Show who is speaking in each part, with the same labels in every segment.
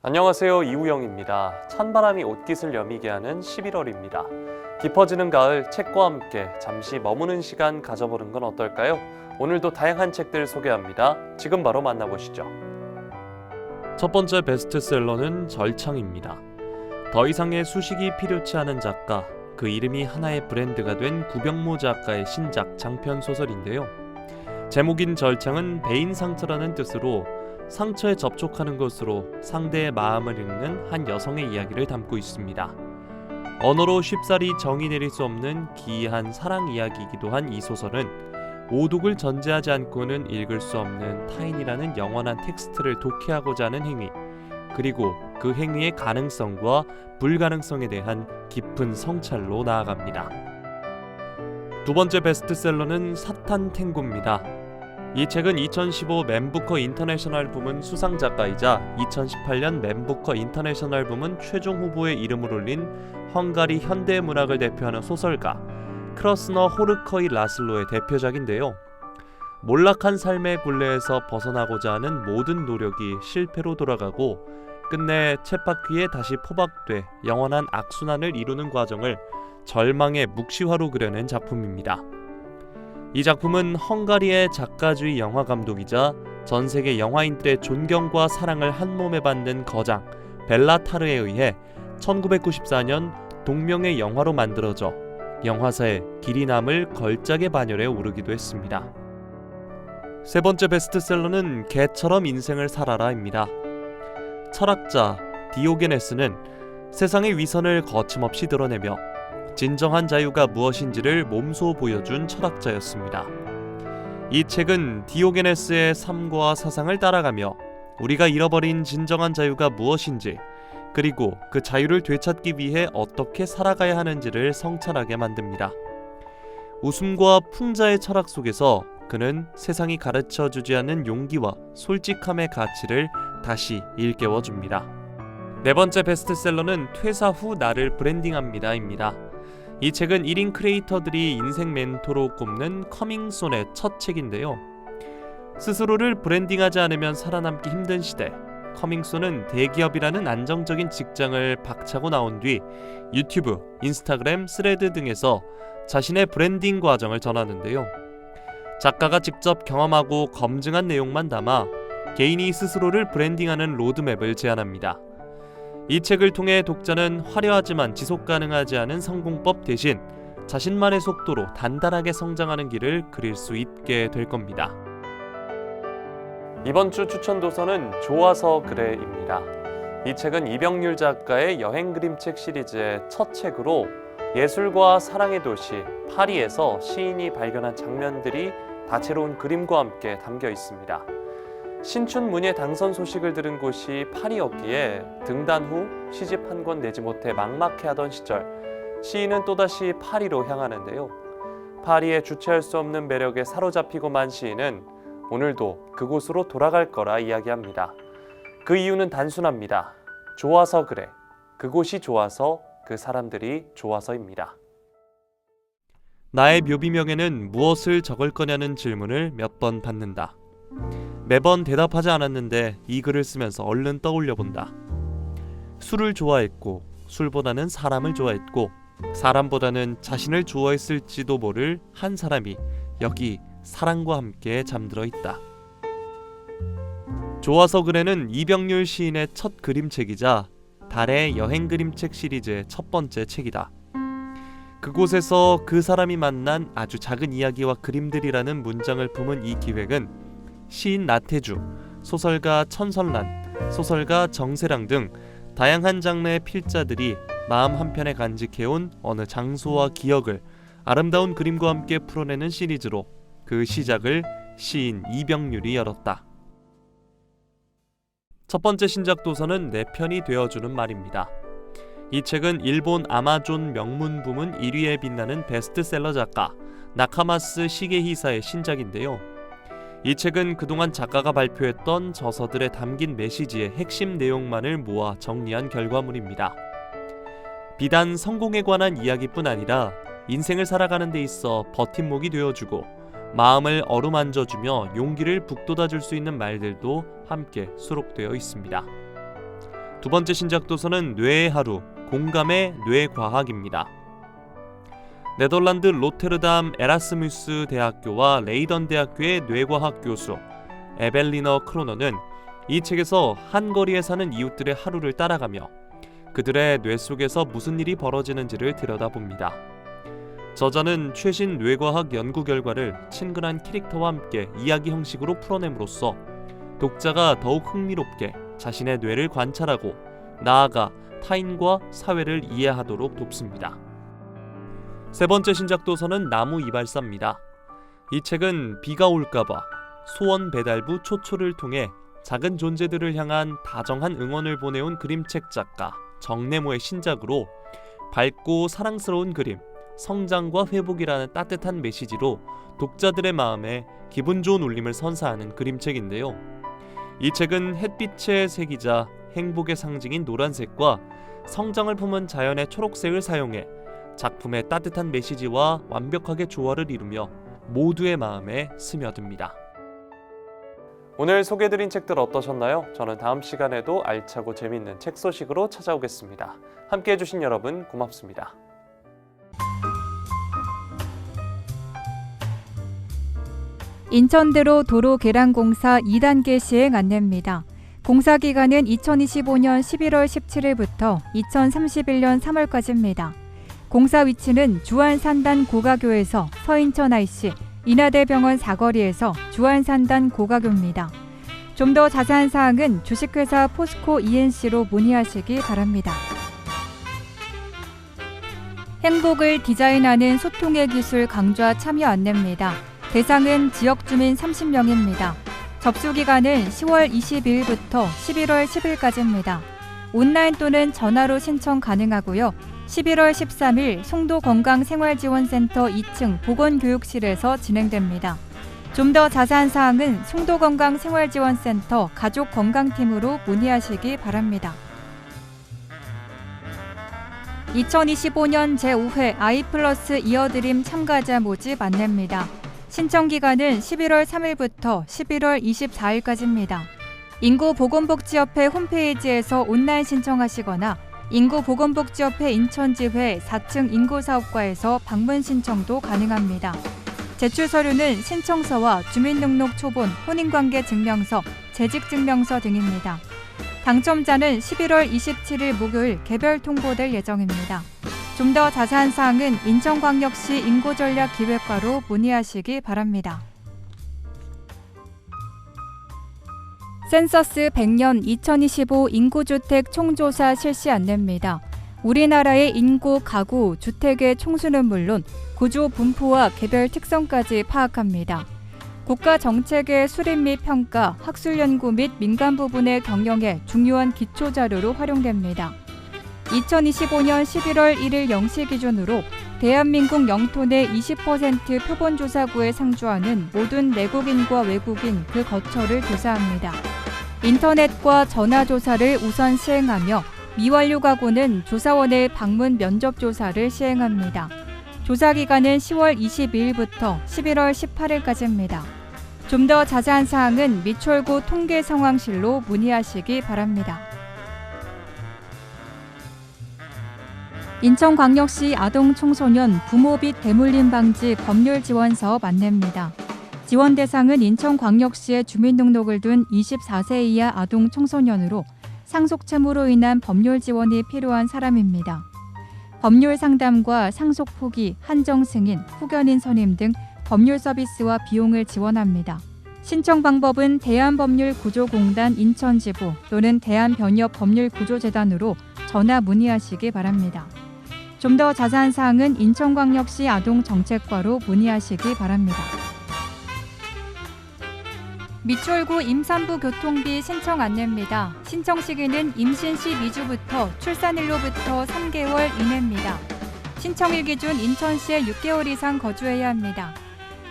Speaker 1: 안녕하세요, 이우영입니다. 찬바람이 옷깃을 여미게 하는 11월입니다. 깊어지는 가을, 책과 함께 잠시 머무는 시간 가져보는 건 어떨까요? 오늘도 다양한 책들 소개합니다. 지금 바로 만나보시죠. 첫 번째 베스트셀러는 절창입니다. 더 이상의 수식이 필요치 않은 작가, 그 이름이 하나의 브랜드가 된 구병모 작가의 신작 장편 소설인데요. 제목인 절창은 배인상처라는 뜻으로 상처에 접촉하는 것으로 상대의 마음을 읽는 한 여성의 이야기를 담고 있습니다. 언어로 쉽사리 정의 내릴 수 없는 기이한 사랑 이야기이기도 한 이 소설은 오독을 전제하지 않고는 읽을 수 없는 타인이라는 영원한 텍스트를 독해하고자 하는 행위, 그리고 그 행위의 가능성과 불가능성에 대한 깊은 성찰로 나아갑니다. 두 번째 베스트셀러는 사탄 탱고입니다. 이 책은 2015 맨부커 인터내셔널 부문 수상작가이자 2018년 맨부커 인터내셔널 부문 최종 후보에 이름을 올린 헝가리 현대문학을 대표하는 소설가 크러스너 호르커이 라슬로의 대표작인데요. 몰락한 삶의 굴레에서 벗어나고자 하는 모든 노력이 실패로 돌아가고 끝내 쳇바퀴에 다시 포박돼 영원한 악순환을 이루는 과정을 절망의 묵시화로 그려낸 작품입니다. 이 작품은 헝가리의 작가주의 영화 감독이자 전 세계 영화인들의 존경과 사랑을 한 몸에 받는 거장 벨라타르에 의해 1994년 동명의 영화로 만들어져 영화사에 길이 남을 걸작의 반열에 오르기도 했습니다. 세 번째 베스트셀러는 개처럼 인생을 살아라입니다. 철학자 디오게네스는 세상의 위선을 거침없이 드러내며 진정한 자유가 무엇인지를 몸소 보여준 철학자였습니다. 이 책은 디오게네스의 삶과 사상을 따라가며 우리가 잃어버린 진정한 자유가 무엇인지, 그리고 그 자유를 되찾기 위해 어떻게 살아가야 하는지를 성찰하게 만듭니다. 웃음과 풍자의 철학 속에서 그는 세상이 가르쳐주지 않는 용기와 솔직함의 가치를 다시 일깨워줍니다. 네 번째 베스트셀러는 퇴사 후 나를 브랜딩합니다입니다. 이 책은 1인 크리에이터들이 인생 멘토로 꼽는 커밍손의 첫 책인데요. 스스로를 브랜딩하지 않으면 살아남기 힘든 시대, 커밍손은 대기업이라는 안정적인 직장을 박차고 나온 뒤 유튜브, 인스타그램, 스레드 등에서 자신의 브랜딩 과정을 전하는데요. 작가가 직접 경험하고 검증한 내용만 담아 개인이 스스로를 브랜딩하는 로드맵을 제안합니다. 이 책을 통해 독자는 화려하지만 지속 가능하지 않은 성공법 대신 자신만의 속도로 단단하게 성장하는 길을 그릴 수 있게 될 겁니다. 이번 주 추천 도서는 좋아서 그래입니다. 이 책은 이병률 작가의 여행 그림책 시리즈의 첫 책으로 예술과 사랑의 도시 파리에서 시인이 발견한 장면들이 다채로운 그림과 함께 담겨 있습니다. 신춘 문예 당선 소식을 들은 곳이 파리였기에 등단 후 시집 한 권 내지 못해 막막해하던 시절, 시인은 또다시 파리로 향하는데요. 파리의 주체할 수 없는 매력에 사로잡히고 만 시인은 오늘도 그곳으로 돌아갈 거라 이야기합니다. 그 이유는 단순합니다. 좋아서 그래. 그곳이 좋아서 그 사람들이 좋아서입니다. 나의 묘비명에는 무엇을 적을 거냐는 질문을 몇 번 받는다. 매번 대답하지 않았는데 이 글을 쓰면서 얼른 떠올려 본다. 술을 좋아했고, 술보다는 사람을 좋아했고, 사람보다는 자신을 좋아했을지도 모를 한 사람이 여기 사랑과 함께 잠들어 있다. 좋아서 그래는 이병률 시인의 첫 그림책이자 달의 여행 그림책 시리즈의 첫 번째 책이다. 그곳에서 그 사람이 만난 아주 작은 이야기와 그림들이라는 문장을 품은 이 기획은 시인 나태주, 소설가 천선란, 소설가 정세랑 등 다양한 장르의 필자들이 마음 한편에 간직해온 어느 장소와 기억을 아름다운 그림과 함께 풀어내는 시리즈로 그 시작을 시인 이병률이 열었다. 첫 번째 신작 도서는 내 편이 되어주는 말입니다. 이 책은 일본 아마존 명문 부문 1위에 빛나는 베스트셀러 작가 나카마스 시게히사의 신작인데요. 이 책은 그동안 작가가 발표했던 저서들에 담긴 메시지의 핵심 내용만을 모아 정리한 결과물입니다. 비단 성공에 관한 이야기뿐 아니라 인생을 살아가는 데 있어 버팀목이 되어주고 마음을 어루만져주며 용기를 북돋아줄 수 있는 말들도 함께 수록되어 있습니다. 두 번째 신작 도서는 뇌의 하루, 공감의 뇌과학입니다. 네덜란드 로테르담 에라스무스 대학교와 레이던 대학교의 뇌과학 교수 에벨리너 크로너는 이 책에서 한 거리에 사는 이웃들의 하루를 따라가며 그들의 뇌 속에서 무슨 일이 벌어지는지를 들여다봅니다. 저자는 최신 뇌과학 연구 결과를 친근한 캐릭터와 함께 이야기 형식으로 풀어냄으로써 독자가 더욱 흥미롭게 자신의 뇌를 관찰하고 나아가 타인과 사회를 이해하도록 돕습니다. 세 번째 신작 도서는 나무 이발사입니다. 이 책은 비가 올까봐 소원 배달부 초초를 통해 작은 존재들을 향한 다정한 응원을 보내온 그림책 작가 정네모의 신작으로 밝고 사랑스러운 그림, 성장과 회복이라는 따뜻한 메시지로 독자들의 마음에 기분 좋은 울림을 선사하는 그림책인데요. 이 책은 햇빛의 색이자 행복의 상징인 노란색과 성장을 품은 자연의 초록색을 사용해 작품의 따뜻한 메시지와 완벽하게 조화를 이루며 모두의 마음에 스며듭니다. 오늘 소개해드린 책들 어떠셨나요? 저는 다음 시간에도 알차고 재미있는 책 소식으로 찾아오겠습니다. 함께해 주신 여러분 고맙습니다.
Speaker 2: 인천대로 도로 개량공사 2단계 시행 안내입니다. 공사 기간은 2025년 11월 17일부터 2031년 3월까지입니다. 공사 위치는 주안산단 고가교에서 서인천 IC, 인하대병원 사거리에서 주안산단 고가교입니다. 좀 더 자세한 사항은 주식회사 포스코 ENC로 문의하시기 바랍니다. 행복을 디자인하는 소통의 기술 강좌 참여 안내입니다. 대상은 지역주민 30명입니다. 접수기간은 10월 22일부터 11월 10일까지입니다. 온라인 또는 전화로 신청 가능하고요. 11월 13일 송도건강생활지원센터 2층 보건교육실에서 진행됩니다. 좀 더 자세한 사항은 송도건강생활지원센터 가족건강팀으로 문의하시기 바랍니다. 2025년 제5회 아이플러스 이어드림 참가자 모집 안내입니다. 신청 기간은 11월 3일부터 11월 24일까지입니다. 인구보건복지협회 홈페이지에서 온라인 신청하시거나 인구보건복지협회 인천지회 4층 인구사업과에서 방문 신청도 가능합니다. 제출 서류는 신청서와 주민등록 초본, 혼인관계 증명서, 재직증명서 등입니다. 당첨자는 11월 27일 목요일 개별 통보될 예정입니다. 좀 더 자세한 사항은 인천광역시 인구전략기획과로 문의하시기 바랍니다. 센서스 100년 2025 인구주택 총조사 실시 안내입니다. 우리나라의 인구, 가구, 주택의 총수는 물론 구조 분포와 개별 특성까지 파악합니다. 국가 정책의 수립 및 평가, 학술 연구 및 민간 부분의 경영에 중요한 기초 자료로 활용됩니다. 2025년 11월 1일 0시 기준으로 대한민국 영토 내 20% 표본조사구에 상주하는 모든 내국인과 외국인 그 거처를 조사합니다. 인터넷과 전화조사를 우선 시행하며 미완료 가구는 조사원의 방문 면접조사를 시행합니다. 조사기간은 10월 22일부터 11월 18일까지입니다. 좀 더 자세한 사항은 미추홀구 통계상황실로 문의하시기 바랍니다. 인천광역시 아동청소년 부모빛 대물림 방지 법률 지원 사업 안내입니다. 지원 대상은 인천광역시에 주민등록을 둔 24세 이하 아동 청소년으로 상속채무로 인한 법률 지원이 필요한 사람입니다. 법률 상담과 상속 포기, 한정 승인, 후견인 선임 등 법률 서비스와 비용을 지원합니다. 신청 방법은 대한법률구조공단 인천지부 또는 대한변협법률구조재단으로 전화 문의하시기 바랍니다. 좀 더 자세한 사항은 인천광역시 아동정책과로 문의하시기 바랍니다. 미추홀구 임산부 교통비 신청 안내입니다. 신청 시기는 임신 12주부터 출산일로부터 3개월 이내입니다. 신청일 기준 인천시에 6개월 이상 거주해야 합니다.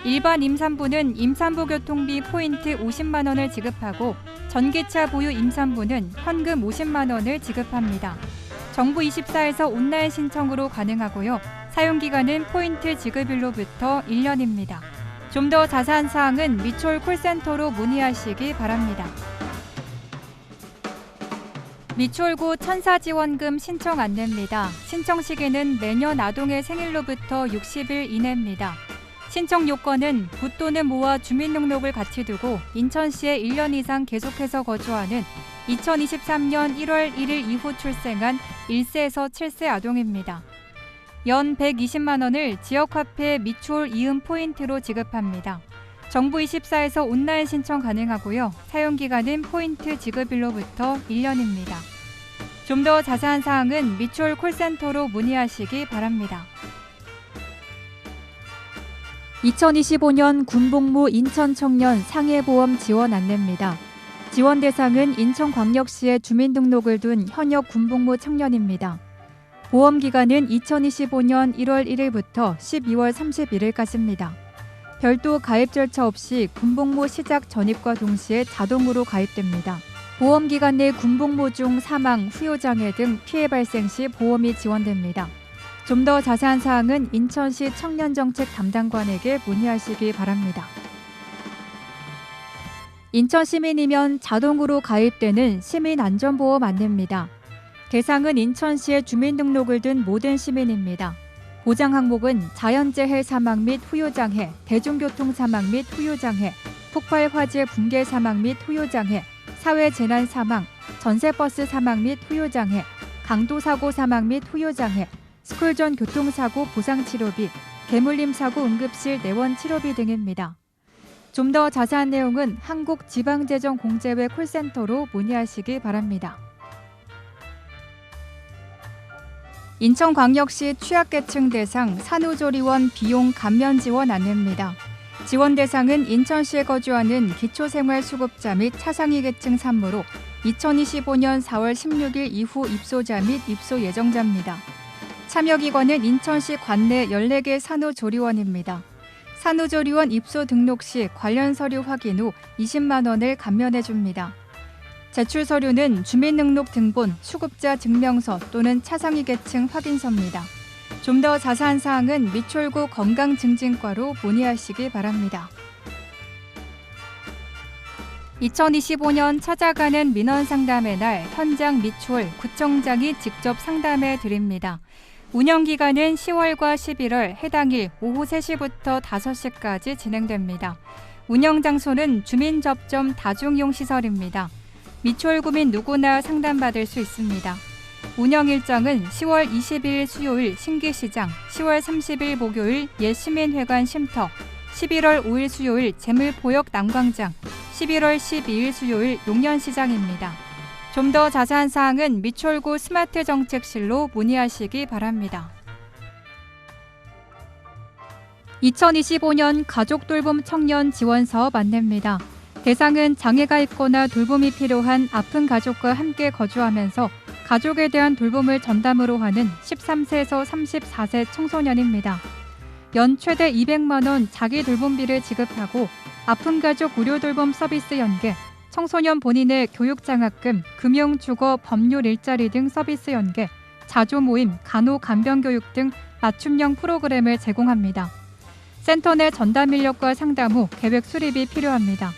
Speaker 2: 일반 임산부는 임산부 교통비 포인트 50만 원을 지급하고 전기차 보유 임산부는 현금 50만 원을 지급합니다. 정부 24에서 온라인 신청으로 가능하고요. 사용기간은 포인트 지급일로부터 1년입니다. 좀 더 자세한 사항은 미추홀 콜센터로 문의하시기 바랍니다. 미추홀구 천사지원금 신청 안내입니다. 신청 시기는 매년 아동의 생일로부터 60일 이내입니다. 신청 요건은 부 또는 모와 주민등록을 같이 두고 인천시에 1년 이상 계속해서 거주하는 2023년 1월 1일 이후 출생한 1세에서 7세 아동입니다. 연 120만 원을 지역화폐 미추홀 이음 포인트로 지급합니다. 정부 24에서 온라인 신청 가능하고요. 사용기간은 포인트 지급일로부터 1년입니다. 좀 더 자세한 사항은 미추홀 콜센터로 문의하시기 바랍니다. 2025년 군복무 인천청년 상해보험 지원 안내입니다. 지원 대상은 인천광역시에 주민등록을 둔 현역 군복무 청년입니다. 보험 기간은 2025년 1월 1일부터 12월 31일까지입니다. 별도 가입 절차 없이 군복무 시작 전입과 동시에 자동으로 가입됩니다. 보험 기간 내 군복무 중 사망, 후유장애 등 피해 발생 시 보험이 지원됩니다. 좀 더 자세한 사항은 인천시 청년정책 담당관에게 문의하시기 바랍니다. 인천 시민이면 자동으로 가입되는 시민안전보험 안내입니다. 대상은 인천시에 주민등록을 둔 모든 시민입니다. 보장 항목은 자연재해 사망 및 후유장애, 대중교통 사망 및 후유장애, 폭발 화재 붕괴 사망 및 후유장애, 사회재난 사망, 전세버스 사망 및 후유장애, 강도사고 사망 및 후유장애, 스쿨 전 교통사고 보상치료비, 개물림 사고 응급실 내원 치료비 등입니다. 좀 더 자세한 내용은 한국지방재정공제회 콜센터로 문의하시기 바랍니다. 인천광역시 취약계층 대상 산후조리원 비용 감면 지원 안내입니다. 지원 대상은 인천시에 거주하는 기초생활수급자 및 차상위 계층 산모로 2025년 4월 16일 이후 입소자 및 입소 예정자입니다. 참여기관은 인천시 관내 14개 산후조리원입니다. 산후조리원 입소 등록 시 관련 서류 확인 후 20만 원을 감면해줍니다. 제출 서류는 주민등록 등본, 수급자 증명서 또는 차상위 계층 확인서입니다. 좀 더 자세한 사항은 미추홀구 건강증진과로 문의하시기 바랍니다. 2025년 찾아가는 민원상담의 날 현장 미추홀 구청장이 직접 상담해 드립니다. 운영기간은 10월과 11월 해당일 오후 3시부터 5시까지 진행됩니다. 운영장소는 주민접점 다중이용시설입니다. 미추홀구민 누구나 상담받을 수 있습니다. 운영일정은 10월 22일 수요일 신기시장, 10월 30일 목요일 옛시민회관 쉼터, 11월 5일 수요일 재물포역 남광장, 11월 12일 수요일 용년시장입니다. 좀 더 자세한 사항은 미추홀구 스마트정책실로 문의하시기 바랍니다. 2025년 가족돌봄 청년 지원사업 안내입니다. 대상은 장애가 있거나 돌봄이 필요한 아픈 가족과 함께 거주하면서 가족에 대한 돌봄을 전담으로 하는 13세에서 34세 청소년입니다. 연 최대 200만 원 자기 돌봄비를 지급하고 아픈 가족 의료 돌봄 서비스 연계, 청소년 본인의 교육장학금, 금융, 주거, 법률 일자리 등 서비스 연계, 자조 모임, 간호, 간병교육 등 맞춤형 프로그램을 제공합니다. 센터 내 전담 인력과 상담 후 계획 수립이 필요합니다.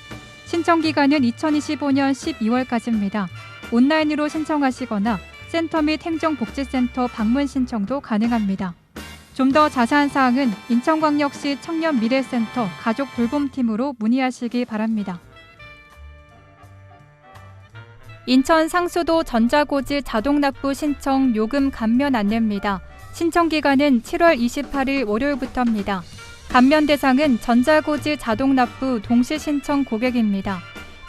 Speaker 2: 신청 기간은 2025년 12월까지입니다. 온라인으로 신청하시거나 센터 및 행정복지센터 방문 신청도 가능합니다. 좀 더 자세한 사항은 인천광역시 청년미래센터 가족돌봄팀으로 문의하시기 바랍니다. 인천 상수도 전자고지 자동납부 신청 요금 감면 안내입니다. 신청 기간은 7월 28일 월요일부터입니다. 감면 대상은 전자고지 자동납부 동시 신청 고객입니다.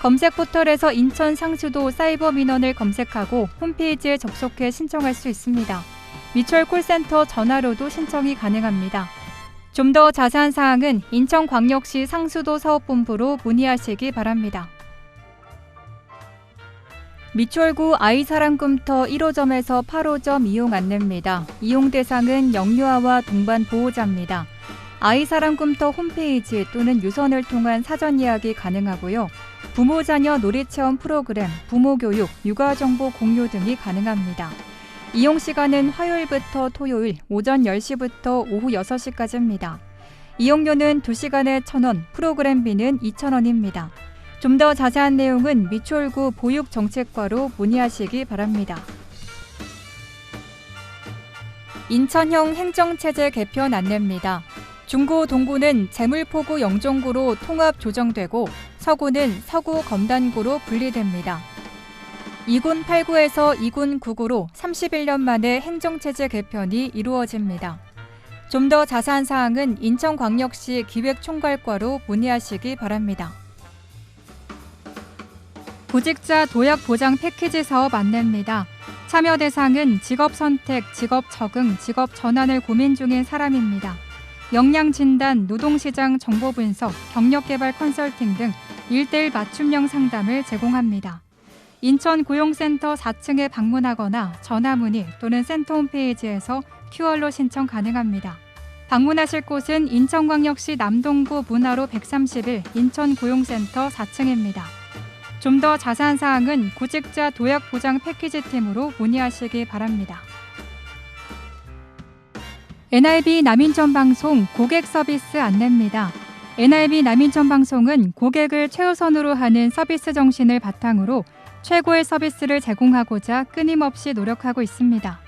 Speaker 2: 검색 포털에서 인천 상수도 사이버 민원을 검색하고 홈페이지에 접속해 신청할 수 있습니다. 미추홀 콜센터 전화로도 신청이 가능합니다. 좀 더 자세한 사항은 인천광역시 상수도 사업본부로 문의하시기 바랍니다. 미추홀구 아이사랑꿈터 1호점에서 8호점 이용 안내입니다. 이용 대상은 영유아와 동반 보호자입니다. 아이사랑 꿈터 홈페이지 또는 유선을 통한 사전 예약이 가능하고요. 부모 자녀 놀이체험 프로그램, 부모교육, 육아정보 공유 등이 가능합니다. 이용 시간은 화요일부터 토요일 오전 10시부터 오후 6시까지입니다. 이용료는 2시간에 1,000원, 프로그램비는 2,000원입니다. 좀 더 자세한 내용은 미추홀구 보육정책과로 문의하시기 바랍니다. 인천형 행정체제 개편 안내입니다. 중구, 동구는 재물포구 영종구로 통합 조정되고 서구는 서구 검단구로 분리됩니다. 2군 8구에서 2군 9구로 31년 만에 행정체제 개편이 이루어집니다. 좀 더 자세한 사항은 인천광역시 기획총괄과로 문의하시기 바랍니다. 구직자 도약 보장 패키지 사업 안내입니다. 참여 대상은 직업 선택, 직업 적응, 직업 전환을 고민 중인 사람입니다. 역량 진단, 노동시장 정보 분석, 경력개발 컨설팅 등 1:1 맞춤형 상담을 제공합니다. 인천고용센터 4층에 방문하거나 전화 문의 또는 센터 홈페이지에서 QR로 신청 가능합니다. 방문하실 곳은 인천광역시 남동구 문화로 131 인천고용센터 4층입니다. 좀 더 자세한 사항은 구직자 도약 보장 패키지 팀으로 문의하시기 바랍니다. NRB 남인천 방송 고객 서비스 안내입니다. NRB 남인천 방송은 고객을 최우선으로 하는 서비스 정신을 바탕으로 최고의 서비스를 제공하고자 끊임없이 노력하고 있습니다.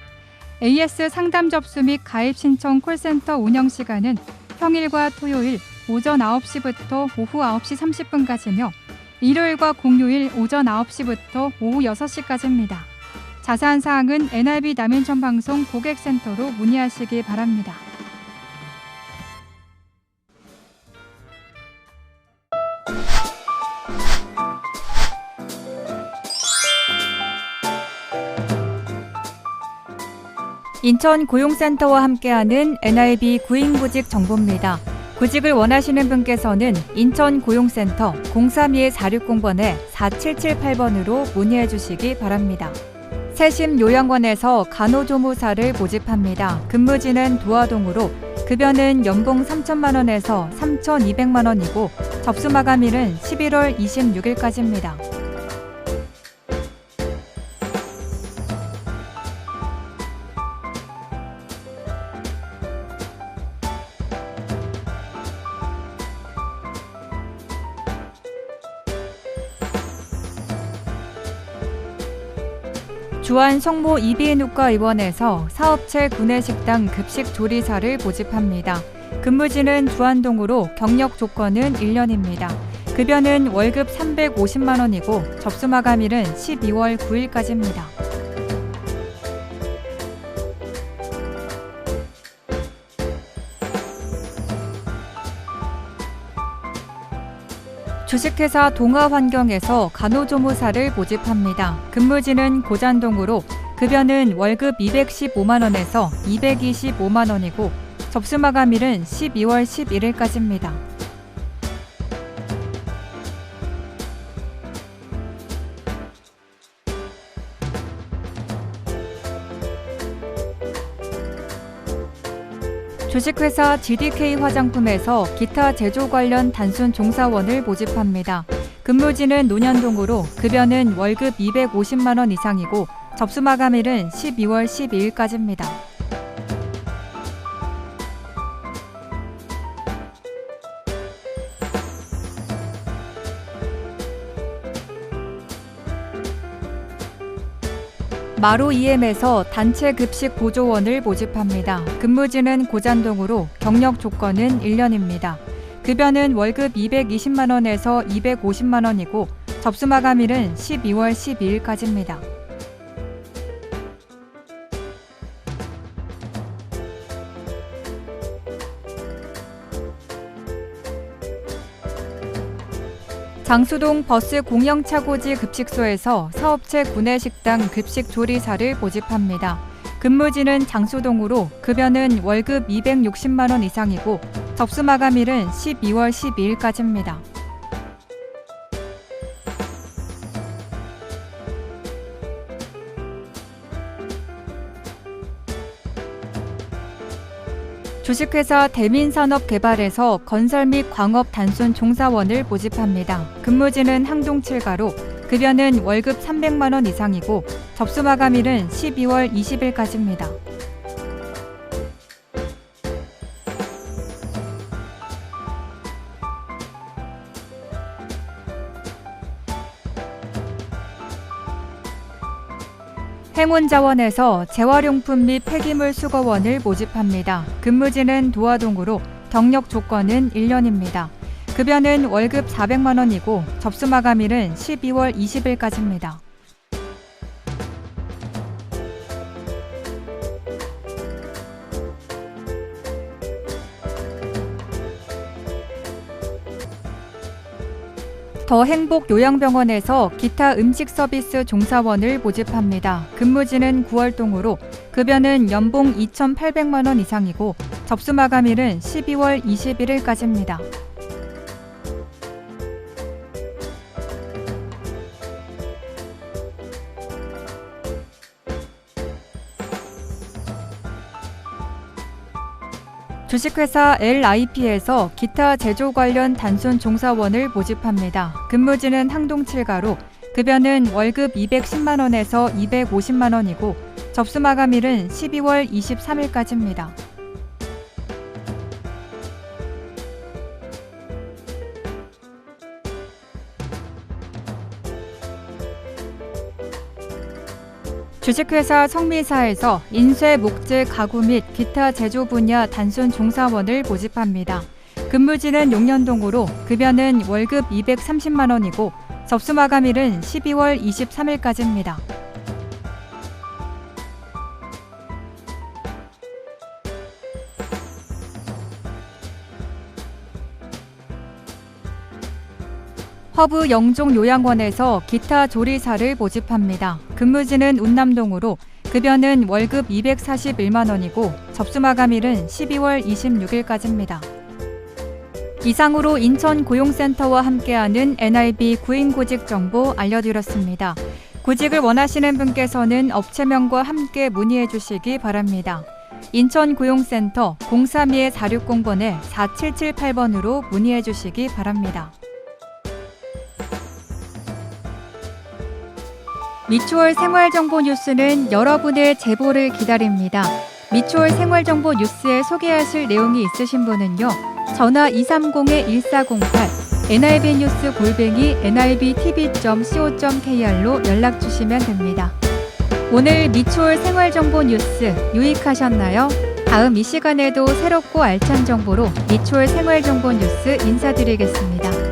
Speaker 2: AS 상담 접수 및 가입 신청 콜센터 운영 시간은 평일과 토요일 오전 9시부터 오후 9시 30분까지며 일요일과 공휴일 오전 9시부터 오후 6시까지입니다. 자세한 사항은 NRB 남인천 방송 고객센터로 문의하시기 바랍니다. 인천고용센터와 함께하는 NRB 구인구직 정보입니다. 구직을 원하시는 분께서는 인천고용센터 032-460번에 4778번으로 문의해 주시기 바랍니다. 세심 요양원에서 간호조무사를 모집합니다. 근무지는 도화동으로 급여는 연봉 3천만 원에서 3,200만 원이고 접수 마감일은 11월 26일까지입니다. 주안 성모 이비인후과 의원에서 사업체 구내식당 급식조리사를 모집합니다. 근무지는 주안동으로 경력 조건은 1년입니다. 급여는 월급 350만 원이고 접수 마감일은 12월 9일까지입니다. 주식회사 동아환경에서 간호조무사를 모집합니다. 근무지는 고잔동으로 급여는 월급 215만 원에서 225만 원이고 접수 마감일은 12월 11일까지입니다. 주식회사 GDK 화장품에서 기타 제조 관련 단순 종사원을 모집합니다. 근무지는 논현동으로 급여는 월급 250만 원 이상이고 접수 마감일은 12월 12일까지입니다. 마루 EM에서 단체 급식 보조원을 모집합니다. 근무지는 고잔동으로 경력 조건은 1년입니다. 급여는 월급 220만 원에서 250만 원이고 접수 마감일은 12월 12일까지입니다. 장수동 버스 공영차고지 급식소에서 사업체 구내식당 급식조리사를 모집합니다. 근무지는 장수동으로 급여는 월급 260만 원 이상이고 접수 마감일은 12월 12일까지입니다. 주식회사 대민산업개발에서 건설 및 광업 단순 종사원을 모집합니다. 근무지는 항동 7가로 급여는 월급 300만 원 이상이고 접수 마감일은 12월 20일까지입니다. 행운자원에서 재활용품 및 폐기물 수거원을 모집합니다. 근무지는 도화동으로 경력 조건은 1년입니다. 급여는 월급 400만 원이고 접수 마감일은 12월 20일까지입니다. 더 행복 요양병원에서 기타 음식 서비스 종사원을 모집합니다. 근무지는 9월동으로 급여는 연봉 2,800만 원 이상이고 접수 마감일은 12월 21일까지입니다. 주식회사 LIP에서 기타 제조 관련 단순 종사원을 모집합니다. 근무지는 항동 7가로 급여는 월급 210만 원에서 250만 원이고 접수 마감일은 12월 23일까지입니다. 주식회사 성미사에서 인쇄, 목재, 가구 및 기타 제조 분야 단순 종사원을 모집합니다. 근무지는 용년동으로 급여는 월급 230만 원이고 접수 마감일은 12월 23일까지입니다. 허브 영종요양원에서 기타 조리사를 모집합니다. 근무지는 운남동으로 급여는 월급 241만 원이고 접수 마감일은 12월 26일까지입니다. 이상으로 인천고용센터와 함께하는 NIB 구인구직 정보 알려드렸습니다. 구직을 원하시는 분께서는 업체명과 함께 문의해 주시기 바랍니다. 인천고용센터 032-460번에 4778번으로 문의해 주시기 바랍니다. 미추홀 생활정보 뉴스는 여러분의 제보를 기다립니다. 미추홀 생활정보 뉴스에 소개하실 내용이 있으신 분은요. 전화 230-1408, nibnews@nibtv.co.kr로 연락 주시면 됩니다. 오늘 미추홀 생활정보 뉴스 유익하셨나요? 다음 이 시간에도 새롭고 알찬 정보로 미추홀 생활정보 뉴스 인사드리겠습니다.